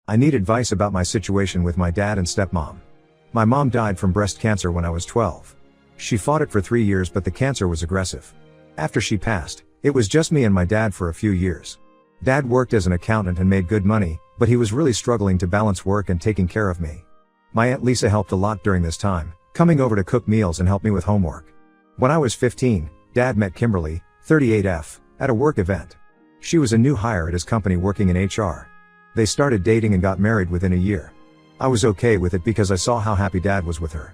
I need advice about my situation with my dad and stepmom. My mom died from breast cancer when I was 12. She fought it for 3 years, but the cancer was aggressive. After she passed, it was just me and my dad for a few years. Dad worked as an accountant and made good money, but he was really struggling to balance work and taking care of me. My Aunt Lisa helped a lot during this time, coming over to cook meals and help me with homework. When I was 15, Dad met Kimberly, 38F, at a work event. She was a new hire at his company working in HR. They started dating and got married within a year. I was okay with it because I saw how happy Dad was with her.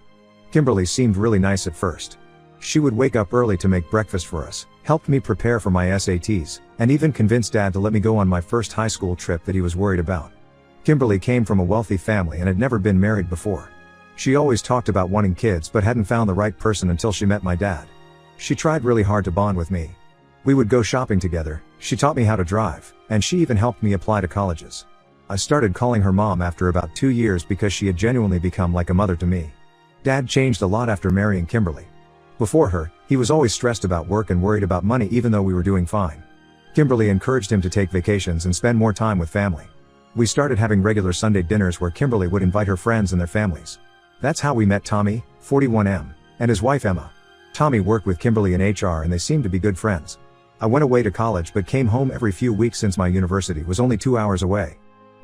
Kimberly seemed really nice at first. She would wake up early to make breakfast for us, helped me prepare for my SATs, and even convinced Dad to let me go on my first high school trip that he was worried about. Kimberly came from a wealthy family and had never been married before. She always talked about wanting kids but hadn't found the right person until she met my dad. She tried really hard to bond with me. We would go shopping together, she taught me how to drive, and she even helped me apply to colleges. I started calling her mom after about 2 years because she had genuinely become like a mother to me. Dad changed a lot after marrying Kimberly. Before her, he was always stressed about work and worried about money even though we were doing fine. Kimberly encouraged him to take vacations and spend more time with family. We started having regular Sunday dinners where Kimberly would invite her friends and their families. That's how we met Tommy, 41M, and his wife Emma. Tommy worked with Kimberly in HR and they seemed to be good friends. I went away to college but came home every few weeks since my university was only 2 hours away.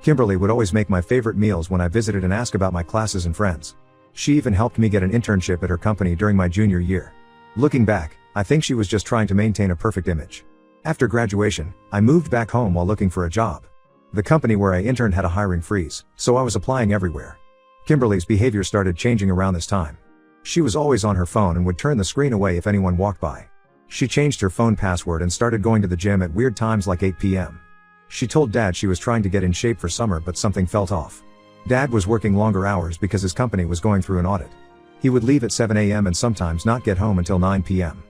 Kimberly would always make my favorite meals when I visited and ask about my classes and friends. She even helped me get an internship at her company during my junior year. Looking back, I think she was just trying to maintain a perfect image. After graduation, I moved back home while looking for a job. The company where I interned had a hiring freeze, so I was applying everywhere. Kimberly's behavior started changing around this time. She was always on her phone and would turn the screen away if anyone walked by. She changed her phone password and started going to the gym at weird times like 8 p.m. She told Dad she was trying to get in shape for summer but something felt off. Dad was working longer hours because his company was going through an audit. He would leave at 7 a.m. and sometimes not get home until 9 p.m.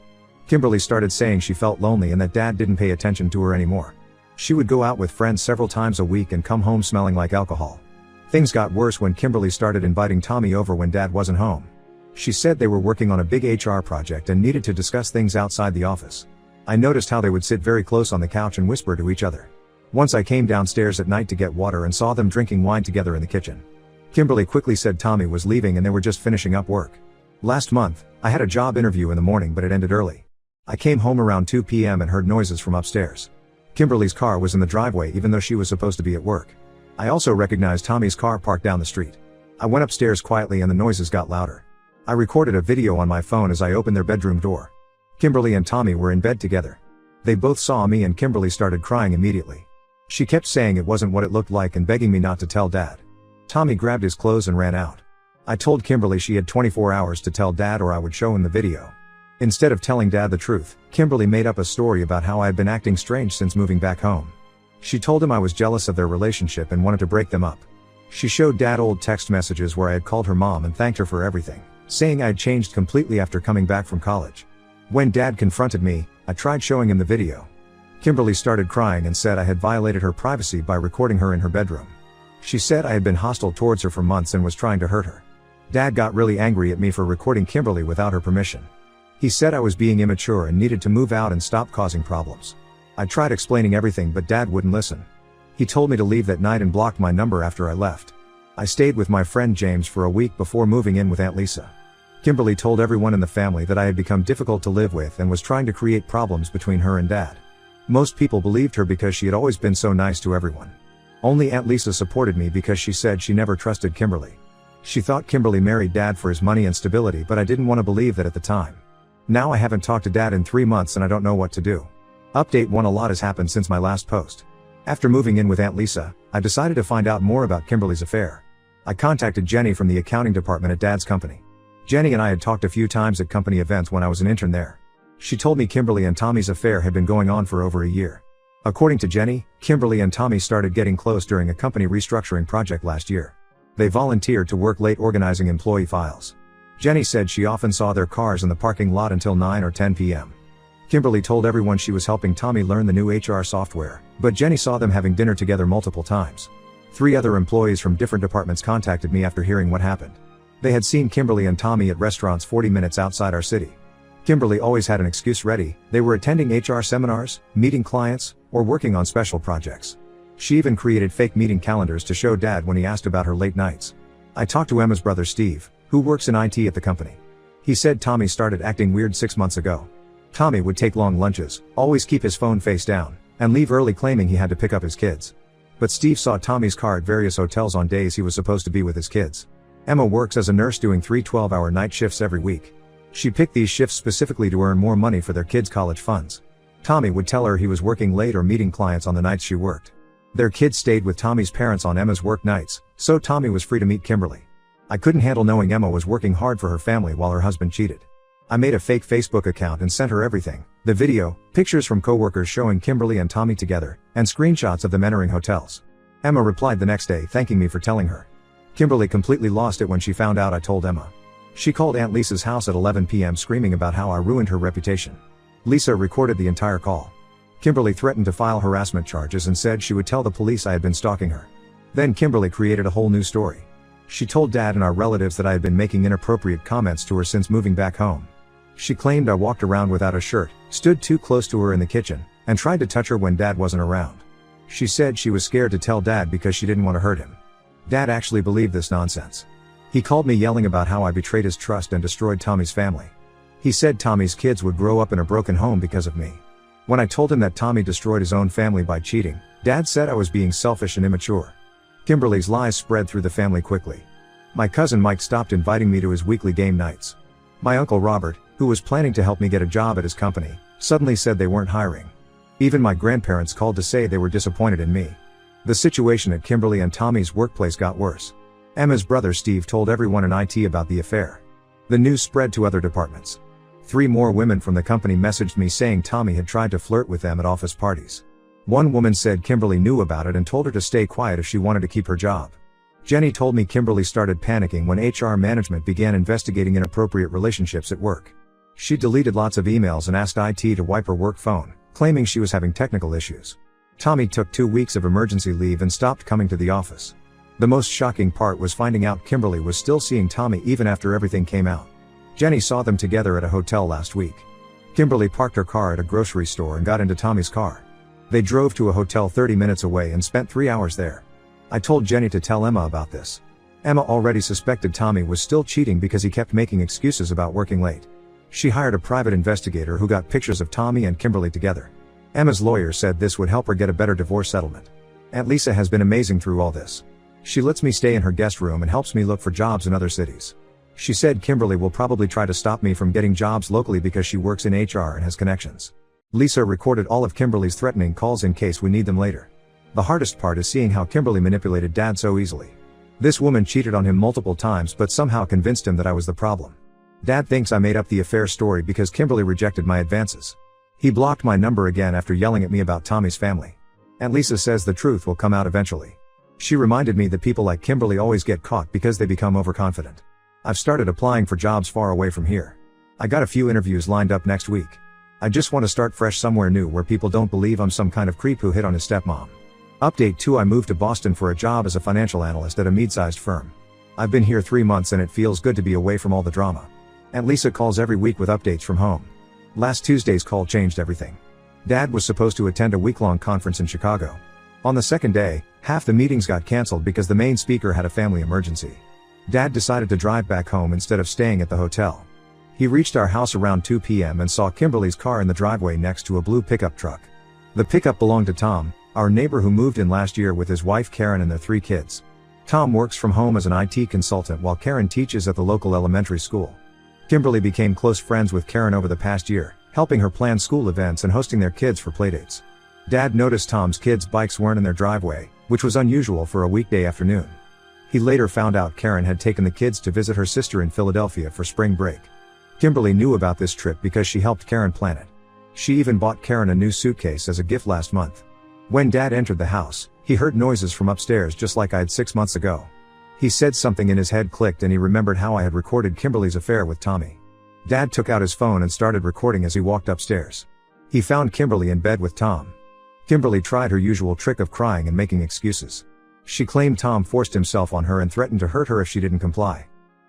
Kimberly started saying she felt lonely and that Dad didn't pay attention to her anymore. She would go out with friends several times a week and come home smelling like alcohol. Things got worse when Kimberly started inviting Tommy over when Dad wasn't home. She said they were working on a big HR project and needed to discuss things outside the office. I noticed how they would sit very close on the couch and whisper to each other. Once I came downstairs at night to get water and saw them drinking wine together in the kitchen. Kimberly quickly said Tommy was leaving and they were just finishing up work. Last month, I had a job interview in the morning but it ended early. I came home around 2 p.m. and heard noises from upstairs. Kimberly's car was in the driveway even though she was supposed to be at work. I also recognized Tommy's car parked down the street. I went upstairs quietly and the noises got louder. I recorded a video on my phone as I opened their bedroom door. Kimberly and Tommy were in bed together. They both saw me and Kimberly started crying immediately. She kept saying it wasn't what it looked like and begging me not to tell Dad. Tommy grabbed his clothes and ran out. I told Kimberly she had 24 hours to tell Dad or I would show him the video. Instead of telling Dad the truth, Kimberly made up a story about how I had been acting strange since moving back home. She told him I was jealous of their relationship and wanted to break them up. She showed Dad old text messages where I had called her mom and thanked her for everything, saying I had changed completely after coming back from college. When Dad confronted me, I tried showing him the video. Kimberly started crying and said I had violated her privacy by recording her in her bedroom. She said I had been hostile towards her for months and was trying to hurt her. Dad got really angry at me for recording Kimberly without her permission. He said I was being immature and needed to move out and stop causing problems. I tried explaining everything but Dad wouldn't listen. He told me to leave that night and blocked my number after I left. I stayed with my friend James for a week before moving in with Aunt Lisa. Kimberly told everyone in the family that I had become difficult to live with and was trying to create problems between her and Dad. Most people believed her because she had always been so nice to everyone. Only Aunt Lisa supported me because she said she never trusted Kimberly. She thought Kimberly married Dad for his money and stability, but I didn't want to believe that at the time. Now I haven't talked to Dad in 3 months and I don't know what to do. Update 1: A lot has happened since my last post. After moving in with Aunt Lisa, I decided to find out more about Kimberly's affair. I contacted Jenny from the accounting department at Dad's company. Jenny and I had talked a few times at company events when I was an intern there. She told me Kimberly and Tommy's affair had been going on for over a year. According to Jenny, Kimberly and Tommy started getting close during a company restructuring project last year. They volunteered to work late organizing employee files. Jenny said she often saw their cars in the parking lot until 9 or 10 p.m. Kimberly told everyone she was helping Tommy learn the new HR software, but Jenny saw them having dinner together multiple times. 3 other employees from different departments contacted me after hearing what happened. They had seen Kimberly and Tommy at restaurants 40 minutes outside our city. Kimberly always had an excuse ready. They were attending HR seminars, meeting clients, or working on special projects. She even created fake meeting calendars to show Dad when he asked about her late nights. I talked to Emma's brother Steve, who works in IT at the company. He said Tommy started acting weird 6 months ago. Tommy would take long lunches, always keep his phone face down, and leave early claiming he had to pick up his kids. But Steve saw Tommy's car at various hotels on days he was supposed to be with his kids. Emma works as a nurse doing 3 12-hour night shifts every week. She picked these shifts specifically to earn more money for their kids' college funds. Tommy would tell her he was working late or meeting clients on the nights she worked. Their kids stayed with Tommy's parents on Emma's work nights, so Tommy was free to meet Kimberly. I couldn't handle knowing Emma was working hard for her family while her husband cheated. I made a fake Facebook account and sent her everything: the video, pictures from coworkers showing Kimberly and Tommy together, and screenshots of them entering hotels. Emma replied the next day thanking me for telling her. Kimberly completely lost it when she found out I told Emma. She called Aunt Lisa's house at 11 p.m. screaming about how I ruined her reputation. Lisa recorded the entire call. Kimberly threatened to file harassment charges and said she would tell the police I had been stalking her. Then Kimberly created a whole new story. She told Dad and our relatives that I had been making inappropriate comments to her since moving back home. She claimed I walked around without a shirt, stood too close to her in the kitchen, and tried to touch her when Dad wasn't around. She said she was scared to tell Dad because she didn't want to hurt him. Dad actually believed this nonsense. He called me yelling about how I betrayed his trust and destroyed Tommy's family. He said Tommy's kids would grow up in a broken home because of me. When I told him that Tommy destroyed his own family by cheating, Dad said I was being selfish and immature. Kimberly's lies spread through the family quickly. My cousin Mike stopped inviting me to his weekly game nights. My uncle Robert, who was planning to help me get a job at his company, suddenly said they weren't hiring. Even my grandparents called to say they were disappointed in me. The situation at Kimberly and Tommy's workplace got worse. Emma's brother Steve told everyone in IT about the affair. The news spread to other departments. 3 more women from the company messaged me saying Tommy had tried to flirt with them at office parties. One woman said Kimberly knew about it and told her to stay quiet if she wanted to keep her job. Jenny told me Kimberly started panicking when HR management began investigating inappropriate relationships at work. She deleted lots of emails and asked IT to wipe her work phone, claiming she was having technical issues. Tommy took 2 weeks of emergency leave and stopped coming to the office. The most shocking part was finding out Kimberly was still seeing Tommy even after everything came out. Jenny saw them together at a hotel last week. Kimberly parked her car at a grocery store and got into Tommy's car. They drove to a hotel 30 minutes away and spent 3 hours there. I told Jenny to tell Emma about this. Emma already suspected Tommy was still cheating because he kept making excuses about working late. She hired a private investigator who got pictures of Tommy and Kimberly together. Emma's lawyer said this would help her get a better divorce settlement. Aunt Lisa has been amazing through all this. She lets me stay in her guest room and helps me look for jobs in other cities. She said Kimberly will probably try to stop me from getting jobs locally because she works in HR and has connections. Lisa recorded all of Kimberly's threatening calls in case we need them later. The hardest part is seeing how Kimberly manipulated Dad so easily. This woman cheated on him multiple times but somehow convinced him that I was the problem. Dad thinks I made up the affair story because Kimberly rejected my advances. He blocked my number again after yelling at me about Tommy's family. Aunt Lisa says the truth will come out eventually. She reminded me that people like Kimberly always get caught because they become overconfident. I've started applying for jobs far away from here. I got a few interviews lined up next week. I just want to start fresh somewhere new where people don't believe I'm some kind of creep who hit on his stepmom. Update 2: I moved to Boston for a job as a financial analyst at a mid-sized firm. I've been here 3 months and it feels good to be away from all the drama. Aunt Lisa calls every week with updates from home. Last Tuesday's call changed everything. Dad was supposed to attend a week-long conference in Chicago. On the second day, half the meetings got canceled because the main speaker had a family emergency. Dad decided to drive back home instead of staying at the hotel. He reached our house around 2 p.m. and saw Kimberly's car in the driveway next to a blue pickup truck. The pickup belonged to Tom, our neighbor who moved in last year with his wife Karen and their 3 kids. Tom works from home as an IT consultant while Karen teaches at the local elementary school. Kimberly became close friends with Karen over the past year, helping her plan school events and hosting their kids for playdates. Dad noticed Tom's kids' bikes weren't in their driveway, which was unusual for a weekday afternoon. He later found out Karen had taken the kids to visit her sister in Philadelphia for spring break. Kimberly knew about this trip because she helped Karen plan it. She even bought Karen a new suitcase as a gift last month. When Dad entered the house, he heard noises from upstairs just like I had 6 months ago. He said something in his head clicked and he remembered how I had recorded Kimberly's affair with Tommy. Dad took out his phone and started recording as he walked upstairs. He found Kimberly in bed with Tom. Kimberly tried her usual trick of crying and making excuses. She claimed Tom forced himself on her and threatened to hurt her if she didn't comply.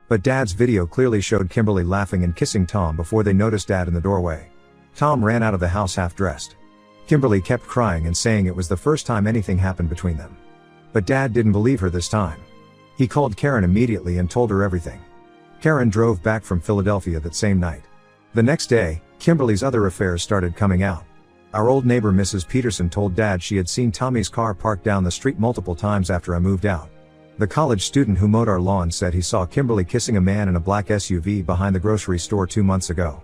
But Dad's video clearly showed Kimberly laughing and kissing Tom before they noticed Dad in the doorway. Tom ran out of the house half dressed. Kimberly kept crying and saying it was the first time anything happened between them. But Dad didn't believe her this time. He called Karen immediately and told her everything. Karen drove back from Philadelphia that same night. The next day, Kimberly's other affairs started coming out. Our old neighbor Mrs. Peterson told Dad she had seen Tommy's car parked down the street multiple times after I moved out. The college student who mowed our lawn said he saw Kimberly kissing a man in a black SUV behind the grocery store 2 months ago.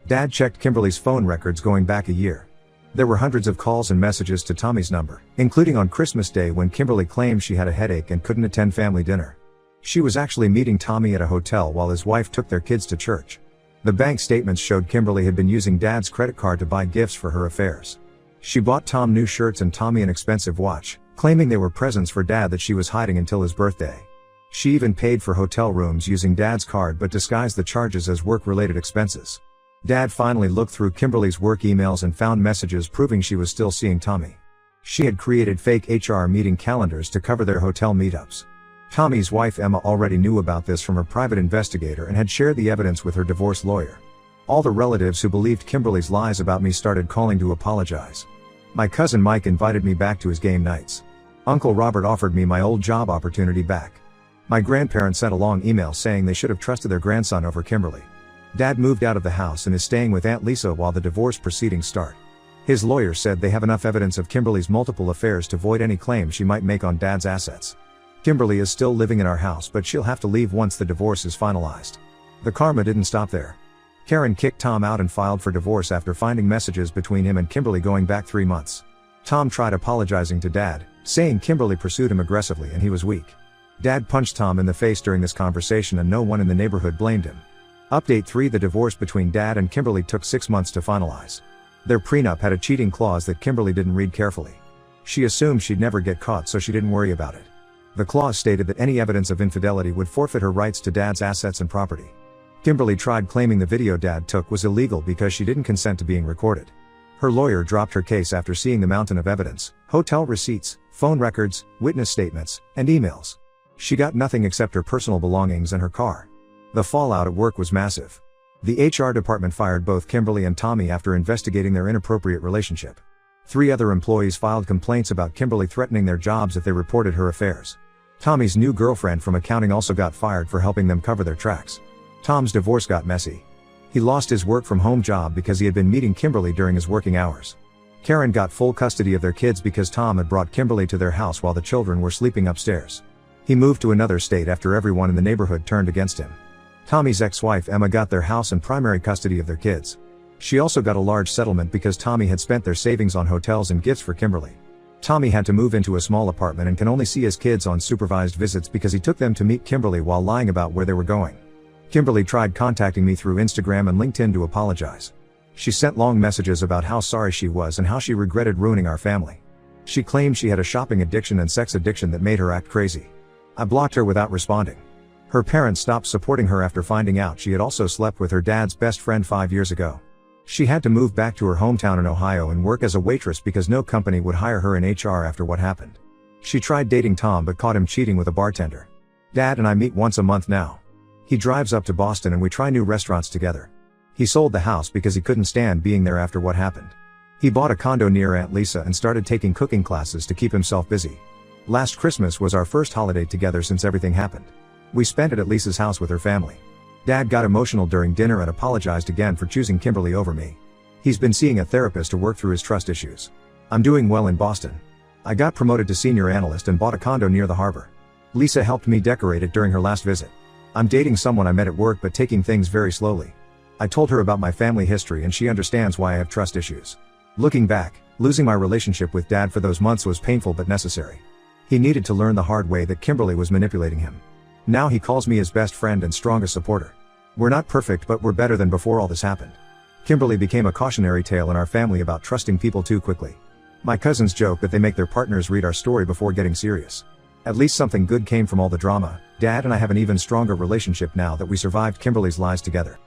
Dad checked Kimberly's phone records going back a year. There were hundreds of calls and messages to Tommy's number, including on Christmas Day when Kimberly claimed she had a headache and couldn't attend family dinner. She was actually meeting Tommy at a hotel while his wife took their kids to church. The bank statements showed Kimberly had been using Dad's credit card to buy gifts for her affairs. She bought Tom new shirts and Tommy an expensive watch, claiming they were presents for Dad that she was hiding until his birthday. She even paid for hotel rooms using Dad's card but disguised the charges as work-related expenses. Dad finally looked through Kimberly's work emails and found messages proving she was still seeing Tommy. She had created fake HR meeting calendars to cover their hotel meetups. Tommy's wife Emma already knew about this from her private investigator and had shared the evidence with her divorce lawyer. All the relatives who believed Kimberly's lies about me started calling to apologize. My cousin Mike invited me back to his game nights. Uncle Robert offered me my old job opportunity back. My grandparents sent a long email saying they should have trusted their grandson over Kimberly. Dad moved out of the house and is staying with Aunt Lisa while the divorce proceedings start. His lawyer said they have enough evidence of Kimberly's multiple affairs to void any claim she might make on Dad's assets. Kimberly is still living in our house but she'll have to leave once the divorce is finalized. The karma didn't stop there. Karen kicked Tom out and filed for divorce after finding messages between him and Kimberly going back 3 months. Tom tried apologizing to Dad, saying Kimberly pursued him aggressively and he was weak. Dad punched Tom in the face during this conversation and no one in the neighborhood blamed him. Update 3: The divorce between Dad and Kimberly took 6 months to finalize. Their prenup had a cheating clause that Kimberly didn't read carefully. She assumed she'd never get caught so she didn't worry about it. The clause stated that any evidence of infidelity would forfeit her rights to Dad's assets and property. Kimberly tried claiming the video Dad took was illegal because she didn't consent to being recorded. Her lawyer dropped her case after seeing the mountain of evidence: hotel receipts, phone records, witness statements, and emails. She got nothing except her personal belongings and her car. The fallout at work was massive. The HR department fired both Kimberly and Tommy after investigating their inappropriate relationship. 3 other employees filed complaints about Kimberly threatening their jobs if they reported her affairs. Tommy's new girlfriend from accounting also got fired for helping them cover their tracks. Tom's divorce got messy. He lost his work-from-home job because he had been meeting Kimberly during his working hours. Karen got full custody of their kids because Tom had brought Kimberly to their house while the children were sleeping upstairs. He moved to another state after everyone in the neighborhood turned against him. Tommy's ex-wife Emma got their house and primary custody of their kids. She also got a large settlement because Tommy had spent their savings on hotels and gifts for Kimberly. Tommy had to move into a small apartment and can only see his kids on supervised visits because he took them to meet Kimberly while lying about where they were going. Kimberly tried contacting me through Instagram and LinkedIn to apologize. She sent long messages about how sorry she was and how she regretted ruining our family. She claimed she had a shopping addiction and sex addiction that made her act crazy. I blocked her without responding. Her parents stopped supporting her after finding out she had also slept with her dad's best friend 5 years ago. She had to move back to her hometown in Ohio and work as a waitress because no company would hire her in HR after what happened. She tried dating Tom but caught him cheating with a bartender. Dad and I meet once a month now. He drives up to Boston and we try new restaurants together. He sold the house because he couldn't stand being there after what happened. He bought a condo near Aunt Lisa and started taking cooking classes to keep himself busy. Last Christmas was our first holiday together since everything happened. We spent it at Lisa's house with her family. Dad got emotional during dinner and apologized again for choosing Kimberly over me. He's been seeing a therapist to work through his trust issues. I'm doing well in Boston. I got promoted to senior analyst and bought a condo near the harbor. Lisa helped me decorate it during her last visit. I'm dating someone I met at work but taking things very slowly. I told her about my family history and she understands why I have trust issues. Looking back, losing my relationship with Dad for those months was painful but necessary. He needed to learn the hard way that Kimberly was manipulating him. Now he calls me his best friend and strongest supporter. We're not perfect but we're better than before all this happened. Kimberly became a cautionary tale in our family about trusting people too quickly. My cousins joke that they make their partners read our story before getting serious. At least something good came from all the drama. Dad and I have an even stronger relationship now that we survived Kimberly's lies together.